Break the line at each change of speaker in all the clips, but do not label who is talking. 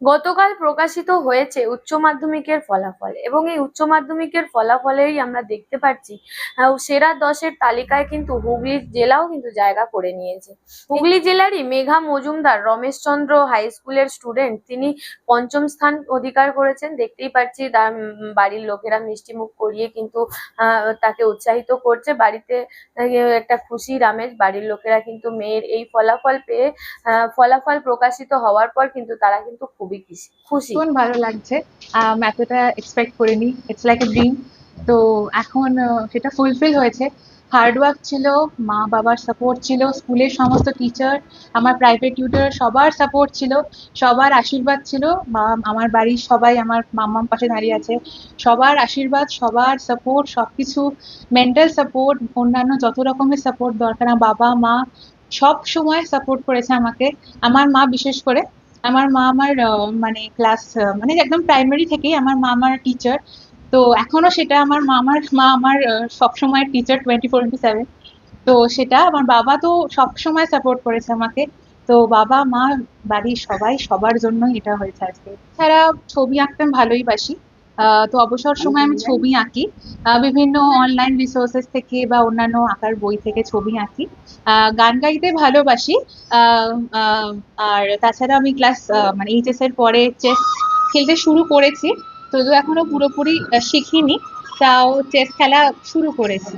গতকাল প্রকাশিত হয়েছে উচ্চ মাধ্যমিকের ফলাফল এবং এই উচ্চ মাধ্যমিকের ফলাফলেই আমরা দেখতে পাচ্ছি সেরা 10-এর তালিকায় কিন্তু হুগলি জেলাও কিন্তু জায়গা করে নিয়েছে। হুগলি জেলারই মেঘা মজুমদার রমেশচন্দ্র হাই স্কুলের স্টুডেন্ট, তিনি পঞ্চম স্থান অধিকার করেছেন। দেখতেই পাচ্ছি তার বাড়ির লোকেরা মিষ্টি মুখ করিয়ে কিন্তু তাকে উৎসাহিত করছে। বাড়িতে একটা খুশির আমেজ, বাড়ির লোকেরা কিন্তু মেয়ের এই ফলাফল পেয়ে ফলাফল প্রকাশিত হওয়ার পর কিন্তু তারা কিন্তু খুবই খুশি।
ভীষণ ভালো লাগছে, এতটা এক্সপেক্ট করিনি। It's like a dream. তো এখন সেটা ফুলফিল হয়েছে। হার্ড ওয়ার্ক ছিল, মা বাবার সাপোর্ট ছিল, স্কুলের সমস্ত টিচার, আমার প্রাইভেট টিউটর সবার সাপোর্ট ছিল, সবার আশীর্বাদ ছিল। আমার বাড়ির সবাই, আমার মাম্মার পাশে দাঁড়িয়ে আছে, সবার আশীর্বাদ, সবার সাপোর্ট, সবকিছু, মেন্টাল সাপোর্ট, অন্যান্য যত রকমের সাপোর্ট দরকার, বাবা মা সব সময় সাপোর্ট করেছে আমাকে। আমার মা বিশেষ করে, আমার মা আমার মানে ক্লাস মানে একদম প্রাইমারি থেকেই আমার মা আমার টিচার। তো এখনো সেটা মা আমার সবসময় টিচার 24/7। তো সেটা আমার বাবা তো সবসময় সাপোর্ট করেছে আমাকে। তো বাবা মা বাড়ির সবাই সবার জন্য এটা হয়েছে আজকে। ছাড়া ছবি আঁকতে আমি ভালোই বাসি। তো অবসর সময় আমি ছবি আঁকি, বিভিন্ন অনলাইন রিসোর্সেস থেকে বা অন্যান্য আঁকার বই থেকে ছবি আঁকি। গান গাইতে ভালোবাসি। আহ, আহ, আর তাছাড়া আমি ক্লাস মানে এইচএস এর পরে চেস খেলতে শুরু করেছি, যদিও এখনো পুরোপুরি শিখিনি, তাও চেস খেলা শুরু করেছি।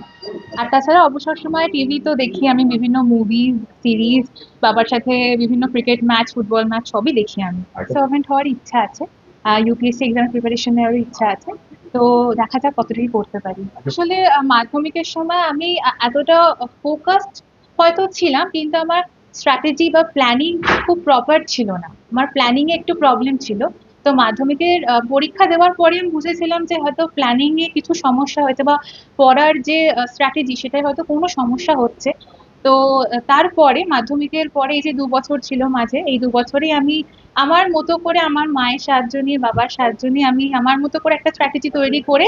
আর তাছাড়া অবসর সময় টিভি তো দেখি আমি, বিভিন্ন মুভি সিরিজ, বাবার সাথে বিভিন্ন ক্রিকেট ম্যাচ, ফুটবল ম্যাচ সবই দেখি আমি। সার্ভেন্ট হওয়ার ইচ্ছা আছে, ইউপিএসসি এক্সাম প্রিপারেশন নেওয়ার ইচ্ছা আছে। তো দেখা যাক কতটুকু করতে পারি। আসলে মাধ্যমিকের সময় আমি এতটা ফোকাসড হয়তো ছিলাম, কিন্তু আমার স্ট্র্যাটেজি বা প্ল্যানিং খুব প্রপার ছিল না। আমার প্ল্যানিং এ একটু প্রবলেম ছিল। তো মাধ্যমিকের পরীক্ষা দেওয়ার পরে আমি বুঝেছিলাম যে হয়তো প্ল্যানিং এ কিছু সমস্যা হয়েছে, বা পড়ার যে স্ট্র্যাটেজি সেটাই হয়তো কোনো সমস্যা হচ্ছে। তো তারপরে মাধ্যমিকের পরে এই যে 2 বছর ছিল মাঝে, এই 2 বছরেই আমি আমার মতো করে, আমার মায়ের সাহায্য নিয়ে, বাবার সাহায্য নিয়ে, আমি আমার মতো করে একটা স্ট্র্যাটেজি তৈরি করে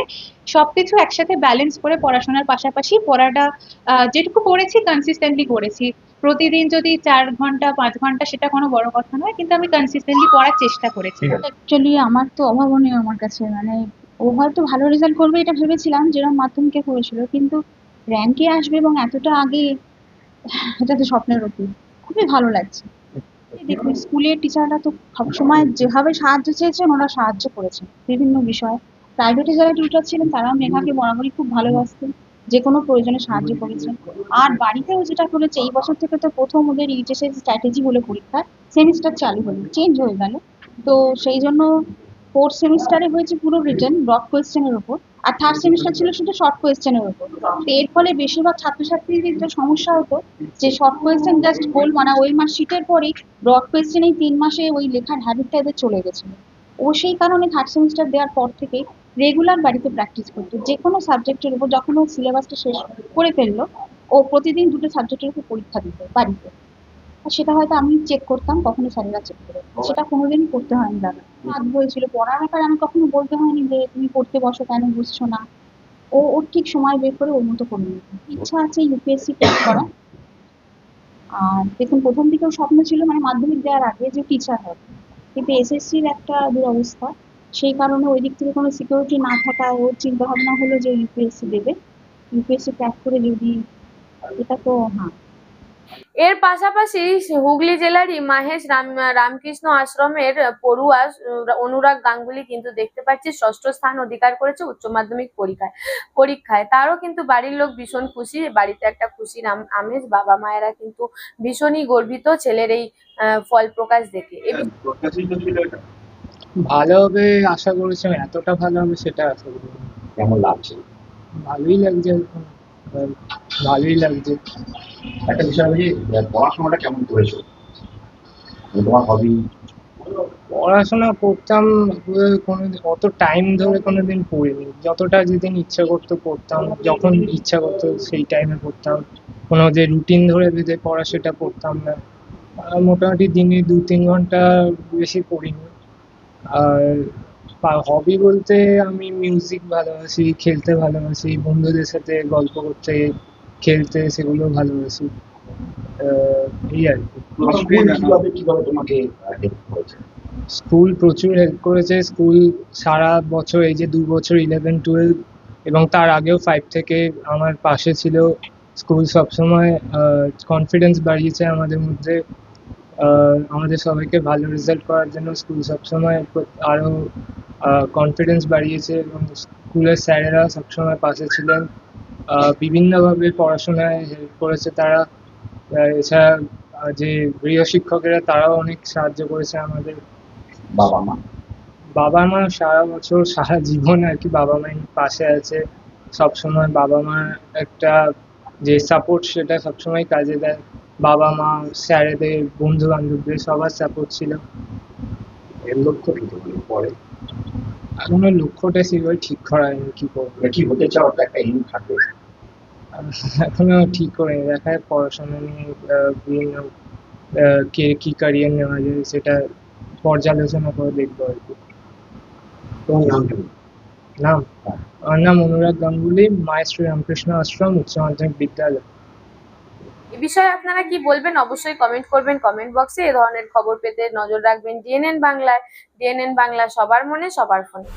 সবকিছু একসাথে ব্যালেন্স করে পড়াশোনার পাশাপাশি পড়াটা যেটুকু করেছি কনসিস্টেন্টলি করেছি। প্রতিদিন যদি 4 ঘন্টা 5 ঘন্টা সেটা কোনো বড় কথা নয়, কিন্তু আমি কনসিস্টেন্টলি পড়ার চেষ্টা করেছি।
অ্যাকচুয়ালি আমার তো অভাবনীয় আমার কাছে, মানে ও হয়তো ভালো রেজাল্ট করবে এটা ভেবেছিলাম যেরকম মাধ্যমিকে করেছিল, কিন্তু র্যাঙ্কে আসবে এবং এতটা আগে, এটা তো স্বপ্নের অতীত। খুবই ভালো লাগছে। দেখুন, স্কুলের টিচাররা তো সবসময় যেভাবে সাহায্য চেয়েছেন ওরা সাহায্য করেছেন বিভিন্ন বিষয়ে। প্রাইভেটে যারা টিচার ছিলেন তারাও মেঘাকে বরাবরই খুব ভালোবাসতেন, যে কোনো প্রয়োজনে সাহায্য করেছেন। আর বাড়িতেও যেটা করেছে, এই বছর থেকে তো প্রথম ওদের এইচএসএস স্ট্র্যাটেজি বলে পরীক্ষা সেমিস্টার চালু হলো, চেঞ্জ হয়ে গেল। তো সেই জন্য ফোর্থ সেমিস্টারে হয়েছে পুরো রিটেন ব্রড কোয়েশ্চেনের উপর, আর থার্ড সেমিস্টার ছিল সেটা শর্ট কোয়েশ্চেনের উপর। তো এর ফলে বেশিরভাগ ছাত্রছাত্রীদের যে সমস্যা হতো, যে শর্ট কোয়েশ্চেন জাস্ট গোল মারা, ওই মাস শীটের পরেই ব্রড কোয়েশ্চেন এই 3 মাসে ওই লেখার হ্যাবিটটা এদের চলে গেছিল। ও সেই কারণে থার্ড সেমিস্টার দেওয়ার পর থেকে রেগুলার বাড়িতে প্র্যাকটিস করতো, যে কোনো সাবজেক্টের উপর। যখন ও সিলেবাসটা শেষ করে ফেললো, ও প্রতিদিন দুটো সাবজেক্টের উপর পরীক্ষা দিত বাড়িতে। আর সেটা হয়তো আমি চেক করতাম, কখনো স্যারেরা চেক করে, সেটা কোনোদিনই করতে হয়নি দাদা। হাত বলছিল পড়ার ব্যাপারে, আমি কখনো বলতে হয়নি যে তুমি পড়তে বসো, কেন বুঝছো না। ওর ঠিক সময় বের করে ওর মতো করে নিত। ইচ্ছা আছে ইউপিএসসি ক্র্যাক করা। আর দেখুন, প্রথম দিকেও স্বপ্ন ছিল মানে মাধ্যমিক দেওয়ার আগে যে টিচার হবে, কিন্তু এসএসসির একটা দুরবস্থা, সেই কারণে ওই দিক থেকে কোনো সিকিউরিটি না থাকায় ওর চিন্তা ভাবনা হলো যে ইউপিএসসি দেবে, ইউপিএসসি ক্র্যাক করে যদি, এটা তো হ্যাঁ।
এর পাশাপাশি হুগলি জেলারই মাহেশ রামকৃষ্ণ আশ্রমের পড়ুয়া অনুরাগ গাঙ্গুলি কিন্তু দেখতে পাচ্ছি ষষ্ঠ স্থান অধিকার করেছে উচ্চ মাধ্যমিক পরীক্ষায়। তারও কিন্তু বাড়ির লোক ভীষণ খুশি, বাড়িতে একটা খুশির আমেজ, বাবা মায়েরা কিন্তু ভীষণই গর্বিত ছেলের এই ফল প্রকাশ দেখে।
ভালো হবে আশা করেছিলাম, এতটা ভালো হবে সেটা আশা করিনি।
কেমন লাগছে?
ভালোই লাগছে এখন, ভালোই লাগছে।
একটা বিষয় হচ্ছে পড়াশোনাটা কেমন করেছো? তোমার হবি?
পড়াশোনা করতাম, কোনো অত টাইম ধরে কোনোদিন পড়িনি। যতটা যেদিন ইচ্ছা করতো পড়তাম, যখন ইচ্ছা করতো সেই টাইমে পড়তাম। কোনো যে রুটিন ধরে বেঁধে পড়া সেটা পড়তাম না। মোটামুটি দিনে 2-3 ঘন্টা, বেশি পড়িনি। আর হবি বলতে আমি মিউজিক ভালোবাসি, খেলতে ভালোবাসি, বন্ধুদের সাথে গল্প করতে, খেলতে, সেগুলো ভালোবাসি। এই আর কি।
স্কুল কিভাবে কিভাবে তোমাকে হেল্প করেছে?
স্কুল প্রচুর হেল্প করেছে। স্কুল সারা বছর, এই যে 2 বছর 11-12 এবং তার আগেও 5 থেকে আমার পাশে ছিল। স্কুল সবসময় কনফিডেন্স বাড়িয়েছে আমাদের মধ্যে, আমাদের সবাইকে ভালো রেজাল্ট করার জন্য স্কুল সবসময় আরো কনফিডেন্স বাড়িয়েছে এবং স্কুলের স্যারেরা সবসময় পাশে ছিলেন। বিভিন্নভাবে পড়াশোনায় হেল্প করেছে তারা। এছাড়া যে গৃহ শিক্ষকেরা তারাও অনেক সাহায্য করেছে আমাদের।
বাবা মা?
বাবা মা সারা বছর সারা জীবন আর কি বাবা মায়ের পাশে আছে সবসময়। বাবা মার একটা যে সাপোর্ট সেটা সবসময় কাজে দেয়। বাবা মা, স্যারেদের, বন্ধু বান্ধবদের সবার সাপোর্ট ছিল।
এর লক্ষ্য কি তোমার পরে?
এখনো লক্ষ্যটা সেভাবে ঠিক করা হয়নি কি করবো।
মানে কি হতে চাও, ওটা একটা এম থাকে।
এখনো ঠিক করিনি, দেখা যাক পড়াশোনা নিয়ে বিভিন্ন কে কি ক্যারিয়ার নেওয়া যায় সেটা পর্যালোচনা করে দেখবো আর কি।
তোমার নাম কি?
নাম? আমার নাম অনুরাগ গাঙ্গুলি, মায়ের শ্রী রামকৃষ্ণ আশ্রম উচ্চ মাধ্যমিক বিদ্যালয়।
এ বিষয়ে আপনারা কি বলবেন অবশ্যই কমেন্ট করবেন কমেন্ট বক্সে। এ ধরনের খবর পেতে নজর রাখবেন ডিএনএন বাংলায়। ডিএনএন বাংলা সবার মনে সবার ফোনে।